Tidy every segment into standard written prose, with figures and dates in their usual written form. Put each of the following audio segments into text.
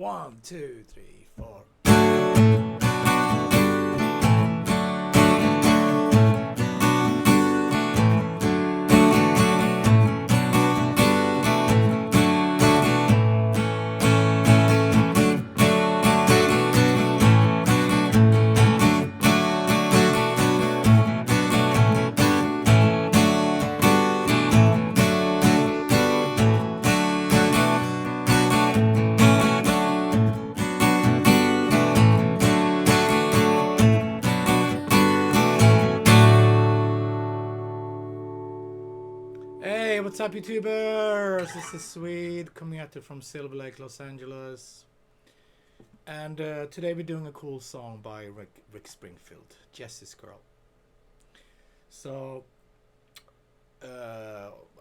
1, 2, 3, 4. What's up, YouTubers? This is Swede coming at you from Silver Lake, Los Angeles. And today we're doing a cool song by Rick Springfield, Jessie's Girl. So,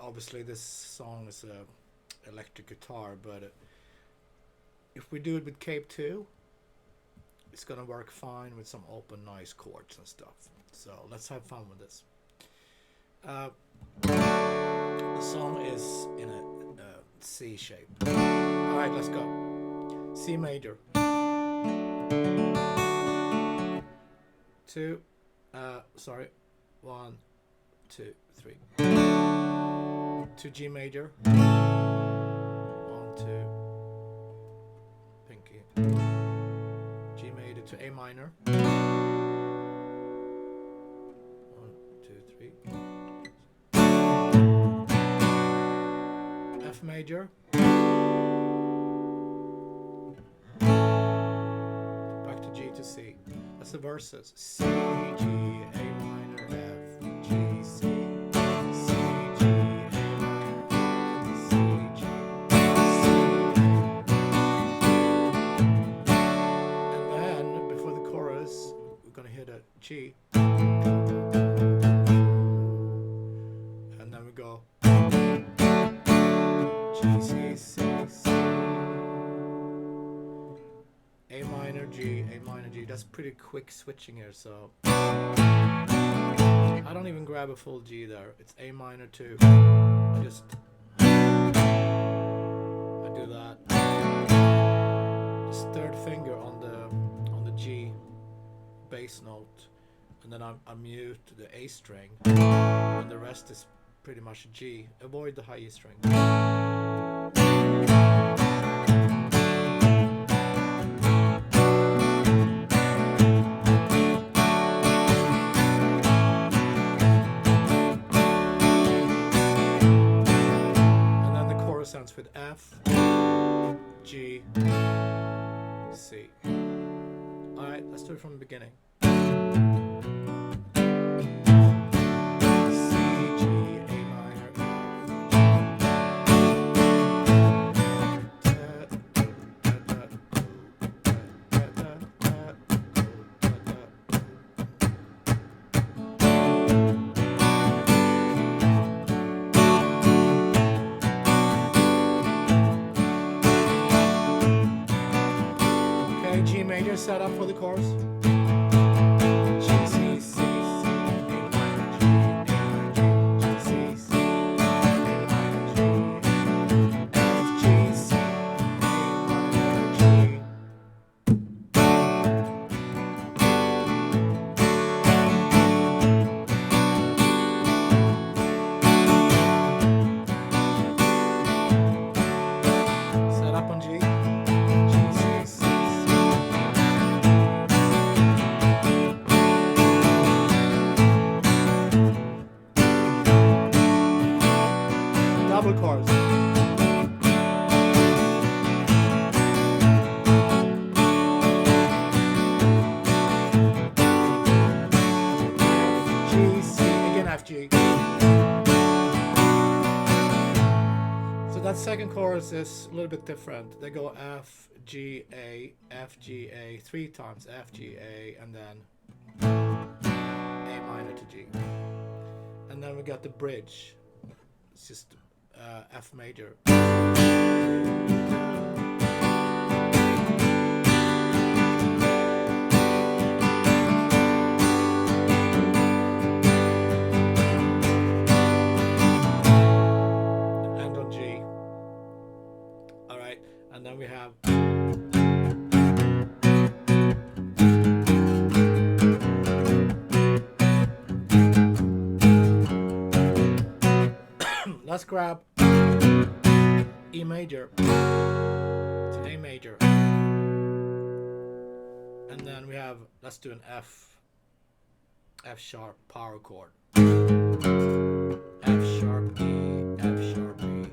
obviously this song is a electric guitar, but if we do it with Cape 2, it's gonna work fine with some open noise chords and stuff. So let's have fun with this. The song is in a C shape. Alright, let's go. C major. 2, 1, 2, 3. To G major. 1, 2. Pinky. G major to A minor. 1, 2, 3. F major, back to G to C. That's the verses. C, G, A minor, F, G, C, C, G, A minor, C, G, C. And then before the chorus, we're gonna hit a G, and then we go. G, C, C, C. A minor, G, A minor, G. That's pretty quick switching here, so I don't even grab a full G there. It's A minor 2. I do that. Just third finger on the G bass note, and then I mute the A string, and the rest is pretty much a G. Avoid the high E string. Sounds with F, G, C. Alright, let's do it from the beginning. C, G, A minor, G major set up for the chorus. G, C, C, C, A minor, G, A minor, G, C, C, A minor, G, F, G, C, A minor, G. Set up on G. G, C, C. Double chorus. G, C, again F, G. So that second chorus is a little bit different. They go F, G, A, F, G, A 3 times, F, G, A, and then A minor to G. And then we got the bridge. It's just F major. And on G. Alright, and then we have grab E major to A major, and then we have, let's do an F sharp power chord. F sharp E, F sharp E.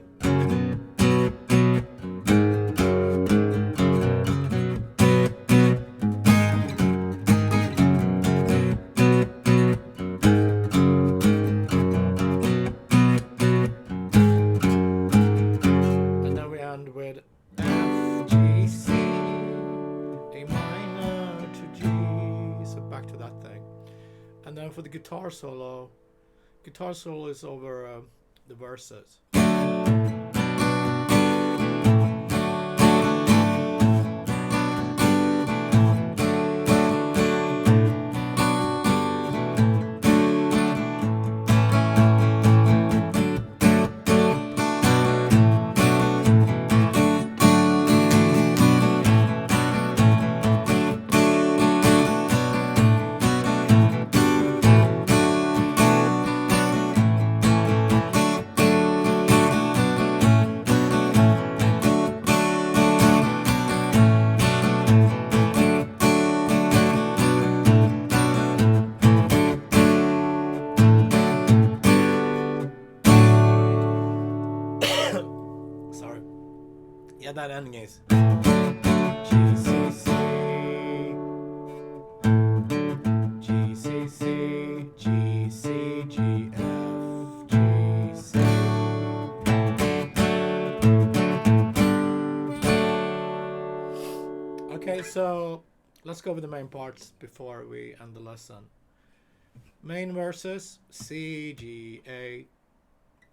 With F, G, C, A minor to G. So back to that thing. And then for the guitar solo is over the verses. Yeah, that ending is G, C, C, G, C, C, G, C, G, F, G, C. Okay, so let's go over the main parts before we end the lesson. Main verses, C, G, A,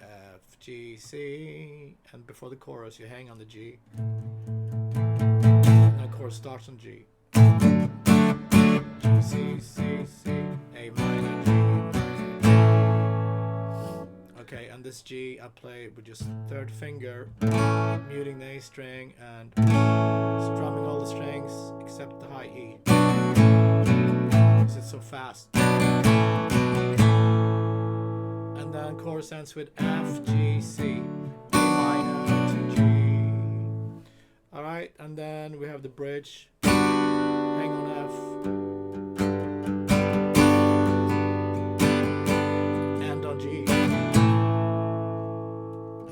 F, G, C, and before the chorus you hang on the G, and the chorus starts on G. G, C, C, C, A minor, G, minor. Okay, and this G I play with just third finger, muting the A string and strumming all the strings except the high E, because it's so fast. And then chorus ends with F, G, C, A minor to G. Alright, and then we have the bridge. Hang on F. End on G.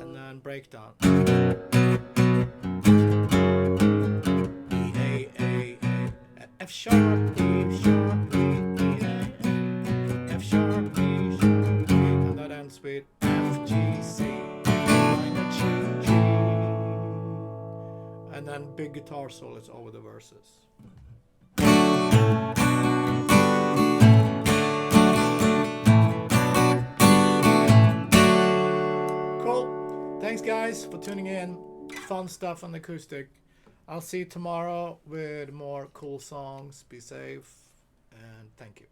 And then breakdown. E, A, F sharp, E sharp, E, A, F sharp, E sharp, E. With F, G, C, minor, G, G, and then big guitar solos over the verses. Cool. Thanks guys for tuning in. Fun stuff on the acoustic. I'll see you tomorrow with more cool songs. Be safe and thank you.